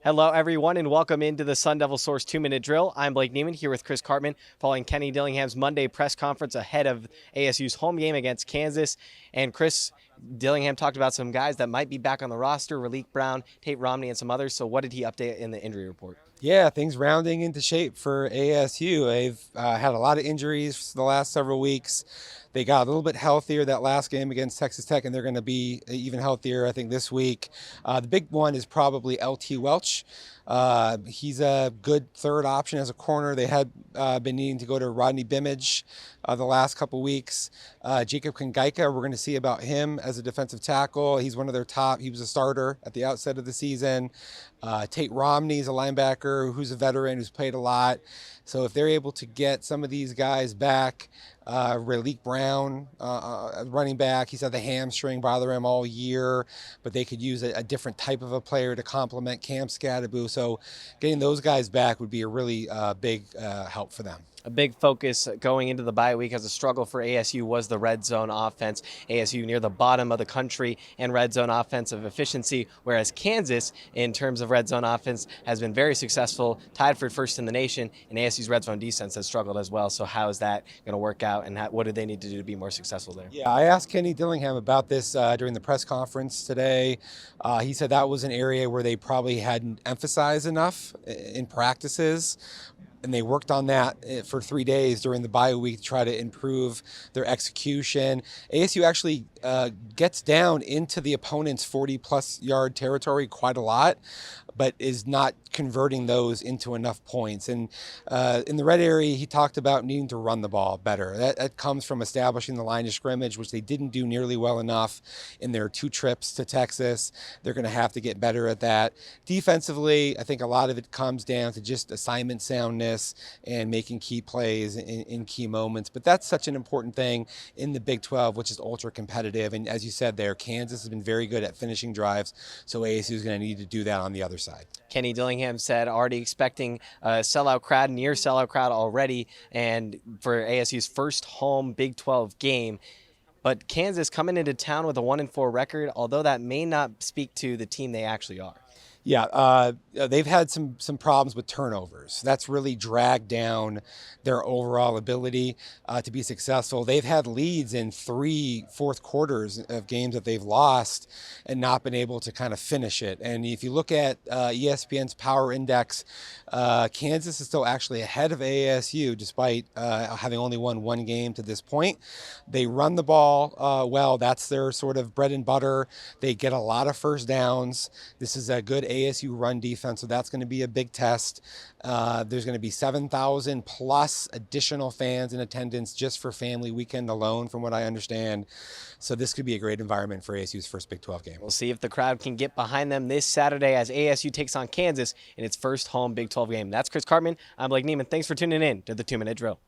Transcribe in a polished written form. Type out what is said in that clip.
Hello, everyone, and welcome into the Sun Devil Source 2-minute drill. I'm Blake Neiman here with Chris Cartman following Kenny Dillingham's Monday press conference ahead of ASU's home game against Kansas. And Chris Dillingham talked about some guys that might be back on the roster, Raleek Brown, Tate Romney, and some others. So what did he update in the injury report? Yeah, things rounding into shape for ASU. They've had a lot of injuries for the last several weeks. They got a little bit healthier that last game against Texas Tech, and they're going to be even healthier, I think, this week. The big one is probably LT Welch. He's a good third option as a corner. They had been needing to go to Rodney Bimage the last couple weeks. Jacob Kangaika, we're going to see about him as a defensive tackle. He's one of their top. He was a starter at the outset of the season. Tate Romney is a linebacker who's a veteran who's played a lot. So if they're able to get some of these guys back, Raleek Brown, running back, he's had the hamstring bother him all year, but they could use a different type of a player to complement Cam Scadaboo. So getting those guys back would be a really big help for them. A big focus going into the bye week as a struggle for ASU was the red zone offense. ASU near the bottom of the country in red zone offensive efficiency, whereas Kansas, in terms of red zone offense, has been very successful, tied for first in the nation, and ASU's red zone defense has struggled as well. So how is that going to work out, and what do they need to do to be more successful there? Yeah, I asked Kenny Dillingham about this during the press conference today. He said that was an area where they probably hadn't emphasized enough in practices. And they worked on that for 3 days during the bye week to try to improve their execution. ASU actually gets down into the opponent's 40-plus yard territory quite a lot, but is not converting those into enough points. And in the red area, he talked about needing to run the ball better. That comes from establishing the line of scrimmage, which they didn't do nearly well enough in their 2 trips to Texas. They're going to have to get better at that. Defensively, I think a lot of it comes down to just assignment soundness and making key plays in key moments. But that's such an important thing in the Big 12, which is ultra competitive. And as you said there, Kansas has been very good at finishing drives, so ASU is going to need to do that on the other side. Kenny Dillingham said already expecting a sellout crowd, near sellout crowd already, and for ASU's first home Big 12 game. But Kansas coming into town with a 1-4 record, although that may not speak to the team they actually are. Yeah, they've had some problems with turnovers. That's really dragged down their overall ability to be successful. They've had leads in 3 fourth quarters of games that they've lost and not been able to kind of finish it. And if you look at ESPN's Power Index, Kansas is still actually ahead of ASU despite having only won 1 game to this point. They run the ball well. That's their sort of bread and butter. They get a lot of first downs. This is a good ASU run defense, so that's going to be a big test. There's going to be 7,000 plus additional fans in attendance just for family weekend alone, from what I understand. So this could be a great environment for ASU's first Big 12 game. We'll see if the crowd can get behind them this Saturday as ASU takes on Kansas in its first home Big 12 game. That's Chris Cartman. I'm Blake Neiman. Thanks for tuning in to the 2-Minute Drill.